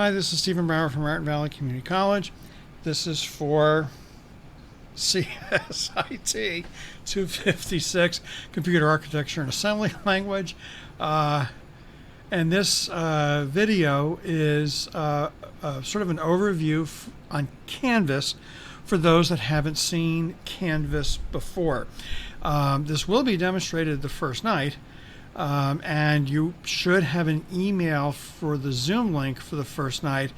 Hi, this is Stephen Brower from Raritan Valley Community College. This is for CSIT 256, Computer Architecture and Assembly Language. And this video is sort of an overview on Canvas for those that haven't seen Canvas before. This will be demonstrated the first night. And you should have an email for the Zoom link for the first night.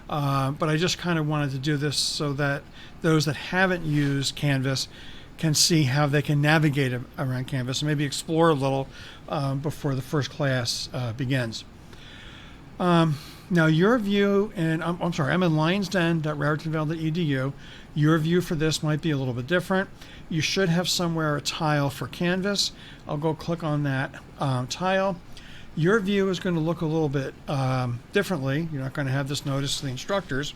But I just kind of wanted to do this so that those that haven't used Canvas can see how they can navigate around Canvas and maybe explore a little before the first class begins. Now your view, and I'm in lionsden.raritanvale.edu. Your view for this might be a little bit different. You should have somewhere a tile for Canvas. I'll go click on that tile. Your view is going to look a little bit differently. You're not going to have this notice to the instructors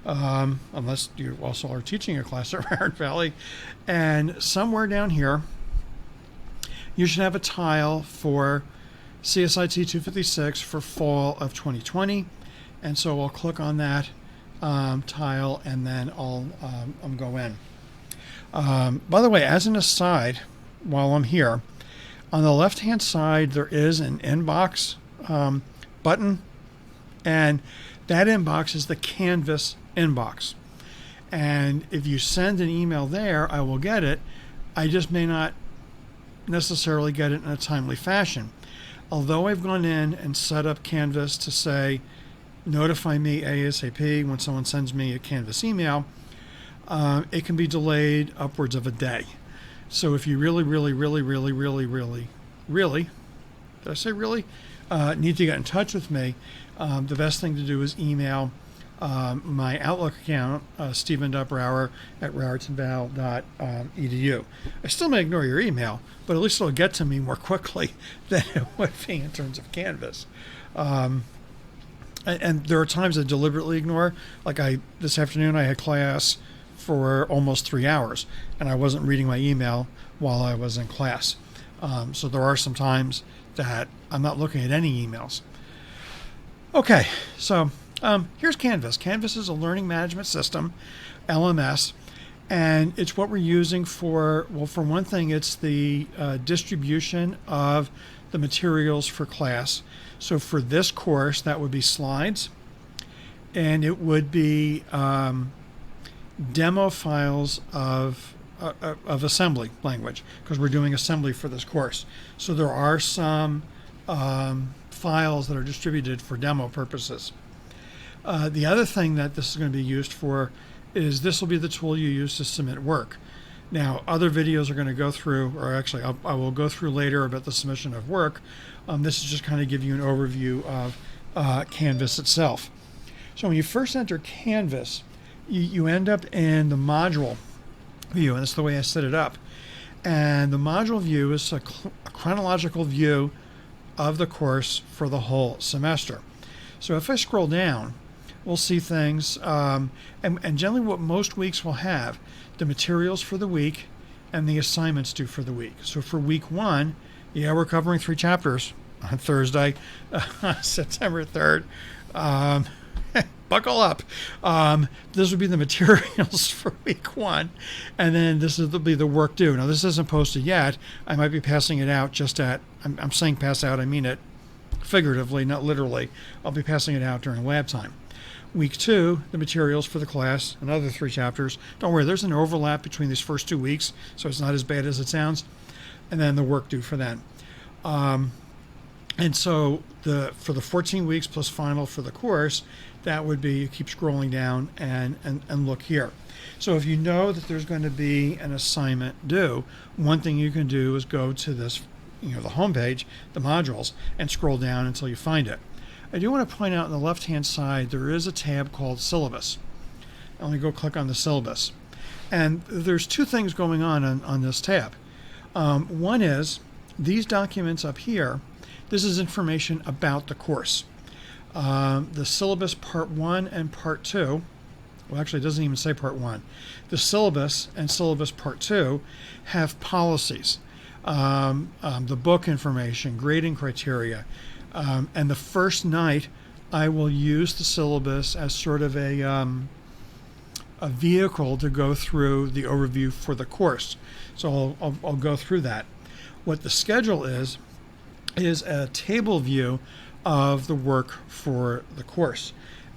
unless you also are teaching a class at Raritan Valley. And somewhere down here, you should have a tile for CSIT 256 for fall of 2020. And so I'll click on that tile and then I'll go in. By the way, as an aside, while I'm here, on the left-hand side there is an inbox button, and that inbox is the Canvas inbox. And if you send an email there, I will get it. I just may not necessarily get it in a timely fashion. Although I've gone in and set up Canvas to say, notify me ASAP when someone sends me a Canvas email, it can be delayed upwards of a day. So if you really, did I say really, need to get in touch with me, the best thing to do is email my Outlook account, stephen.brower@raritanval.edu. I still may ignore your email, but at least it'll get to me more quickly than it would be in terms of Canvas. And there are times I deliberately ignore. Like this afternoon I had class for almost 3 hours, and I wasn't reading my email while I was in class. So there are some times that I'm not looking at any emails. Okay, so here's Canvas. Canvas is a learning management system, LMS, and it's what we're using for, well, for one thing, it's the distribution of the materials for class. So for this course, that would be slides, and it would be demo files of assembly language, because we're doing assembly for this course. So there are some files that are distributed for demo purposes. The other thing that this is going to be used for is this will be the tool you use to submit work. Now, other videos are going to go through, or actually I will go through later about the submission of work. This is just kind of give you an overview of Canvas itself. So when you first enter Canvas, you end up in the module view, and that's the way I set it up. And the module view is a chronological view of the course for the whole semester. So if I scroll down, we'll see things, and generally what most weeks will have, the materials for the week and the assignments due for the week. So for week 1, yeah, we're covering 3 chapters on Thursday, September 3rd. Buckle up. This would be the materials for week 1, and then this will be the work due. Now this isn't posted yet. I might be passing it out just at, I'm saying pass out, I mean it figuratively, not literally. I'll be passing it out during lab time. Week 2, the materials for the class, another 3 chapters. Don't worry, there's an overlap between these first 2 weeks, so it's not as bad as it sounds. And then the work due for then. And so for the 14 weeks plus final for the course, that would be, you keep scrolling down and look here. So if you know that there's going to be an assignment due, one thing you can do is go to this, the home page, the modules, and scroll down until you find it. I do want to point out on the left-hand side, there is a tab called Syllabus. I'm going to go click on the syllabus. And there's 2 things going on this tab. One is these documents up here, this is information about the course. The syllabus part 1 and part 2, well actually it doesn't even say part 1. The syllabus and syllabus part 2 have policies, the book information, grading criteria, and the first night I will use the syllabus as sort of a vehicle to go through the overview for the course. So I'll go through that. What the schedule is a table view of the work for the course.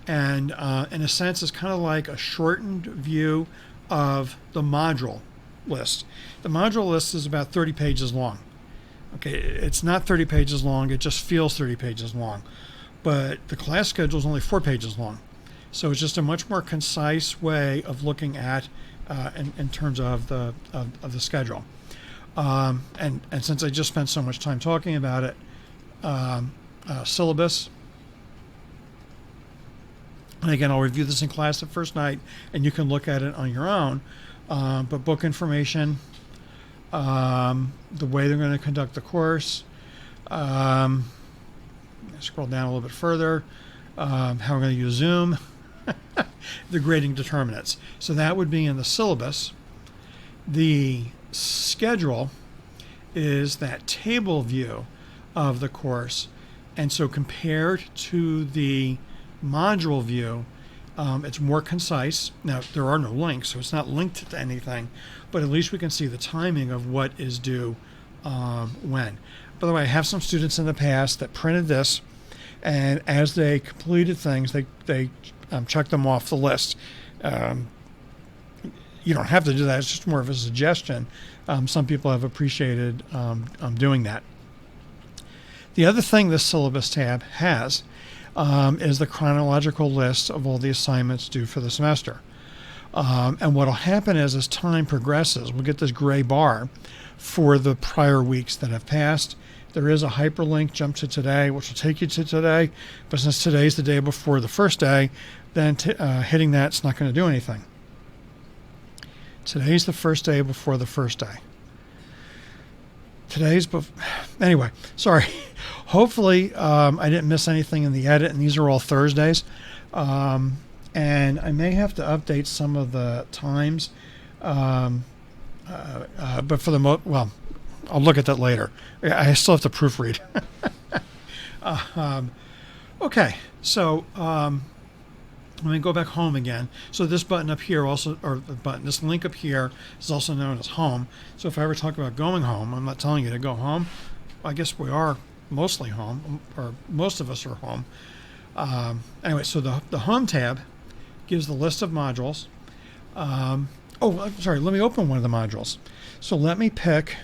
And in a sense, it's kind of like a shortened view of the module list. The module list is about 30 pages long. Okay, it's not 30 pages long, it just feels 30 pages long. But the class schedule is only 4 pages long. So it's just a much more concise way of looking at in terms of the schedule. And since I just spent so much time talking about it, syllabus. And again, I'll review this in class the first night, and you can look at it on your own. But book information, the way they're going to conduct the course, scroll down a little bit further, how we're going to use Zoom, the grading determinants. So that would be in the syllabus. The schedule is that table view of the course, and so compared to the module view, it's more concise. Now, there are no links, so it's not linked to anything, but at least we can see the timing of what is due when. By the way, I have some students in the past that printed this, and as they completed things, they checked them off the list. You don't have to do that. It's just more of a suggestion. Some people have appreciated doing that. The other thing this syllabus tab has is the chronological list of all the assignments due for the semester. And what will happen is, as time progresses, we'll get this gray bar for the prior weeks that have passed. There is a hyperlink, jump to today, which will take you to today. But since today's the day before the first day, then hitting that's not going to do anything. Today's the first day before the first day. Anyway, sorry. Hopefully I didn't miss anything in the edit, and these are all Thursdays. And I may have to update some of the times. But for the well, I'll look at that later. I still have to proofread. Okay, so let me go back home again. So this button up here also, or the button, this link up here is also known as home. So if I ever talk about going home, I'm not telling you to go home. I guess we are mostly home, or most of us are home. Anyway, so the home tab gives the list of modules. Oh, I'm sorry, let me open one of the modules. So let me pick,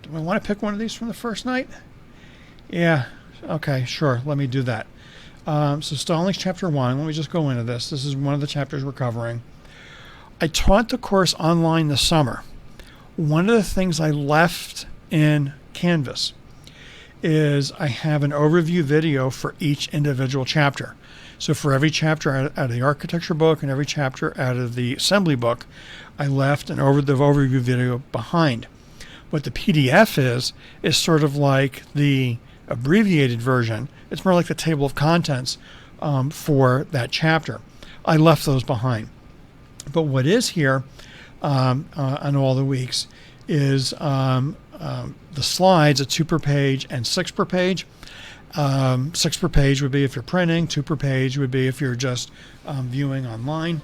do I want to pick one of these from the first night? Yeah, okay, sure, let me do that. So Stallings Chapter 1, let me just go into this. This is one of the chapters we're covering. I taught the course online this summer. One of the things I left in Canvas is I have an overview video for each individual chapter. So for every chapter out of the architecture book and every chapter out of the assembly book, I left the overview video behind. What the PDF is sort of like the abbreviated version. It's more like the table of contents for that chapter. I left those behind. But what is here on all the weeks is the slides, a 2 per page and 6 per page. 6 per page would be if you're printing, 2 per page would be if you're just viewing online.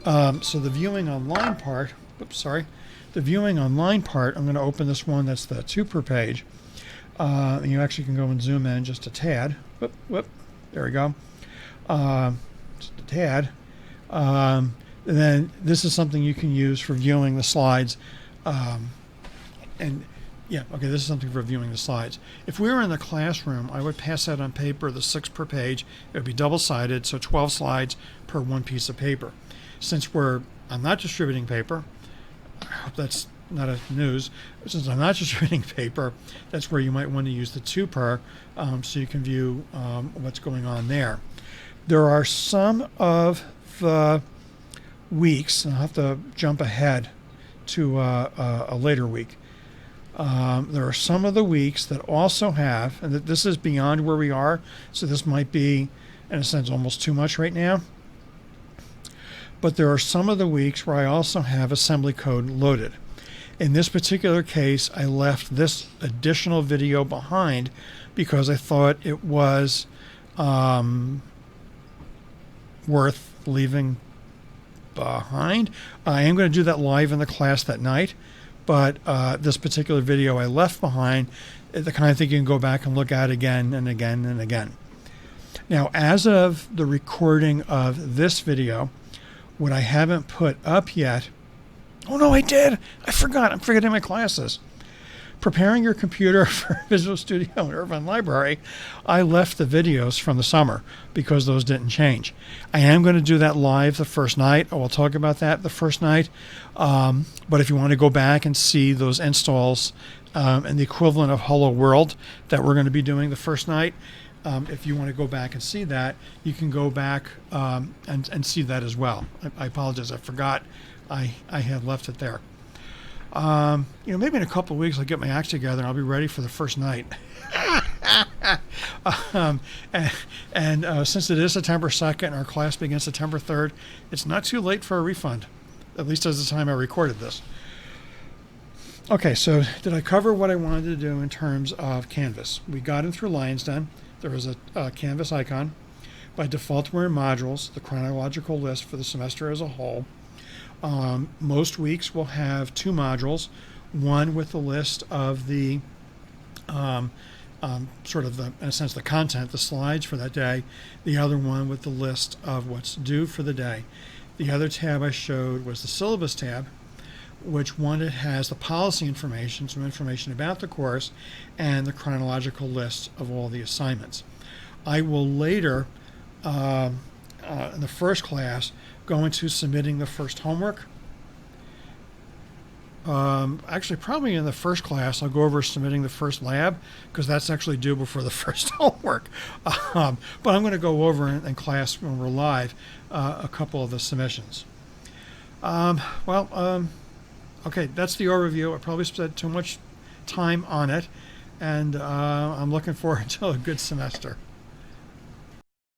So the viewing online part, the viewing online part, I'm going to open this one that's the 2 per page. And you actually can go and zoom in just a tad. There we go. Just a tad. And then this is something you can use for viewing the slides. And yeah, okay, this is something for viewing the slides. If we were in the classroom, I would pass that on paper, the 6 per page. It would be double-sided, so 12 slides per one piece of paper. Since I'm not distributing paper, I hope that's not a news. Since I'm not distributing paper, that's where you might want to use the 2 per, so you can view what's going on there. There are some of the weeks, and I'll have to jump ahead to a later week. There are some of the weeks that also have, and this is beyond where we are, so this might be, in a sense, almost too much right now. But there are some of the weeks where I also have assembly code loaded. In this particular case, I left this additional video behind because I thought it was worth leaving behind. I am going to do that live in the class that night, but this particular video I left behind, the kind of thing you can go back and look at again and again and again. Now, as of the recording of this video, what I haven't put up yet, oh no, I did. I forgot. I'm forgetting my classes. Preparing your computer for Visual Studio and Irvine Library, I left the videos from the summer because those didn't change. I am going to do that live the first night. I will talk about that the first night. But if you want to go back and see those installs and the equivalent of Hello World that we're going to be doing the first night, if you want to go back and see that, you can go back and see that as well. I apologize. I forgot I had left it there. Maybe in a couple of weeks I'll get my act together and I'll be ready for the first night. Since it is September 2nd and our class begins September 3rd, it's not too late for a refund, at least as the time I recorded this. Okay, so did I cover what I wanted to do in terms of Canvas? We got in through Lion's Den. There was a Canvas icon. By default, we're in modules, the chronological list for the semester as a whole. Most weeks will have two modules, one with the list of the sort of the, in a sense, the content, the slides for that day, the other one with the list of what's due for the day. The other tab I showed was the syllabus tab, which one it has the policy information, some information about the course, and the chronological list of all the assignments. I will later, in the first class, go into submitting the first homework. Actually, probably in the first class, I'll go over submitting the first lab because that's actually due before the first homework. But I'm going to go over in class when we're live a couple of the submissions. Okay, that's the overview. I probably spent too much time on it, and I'm looking forward to a good semester.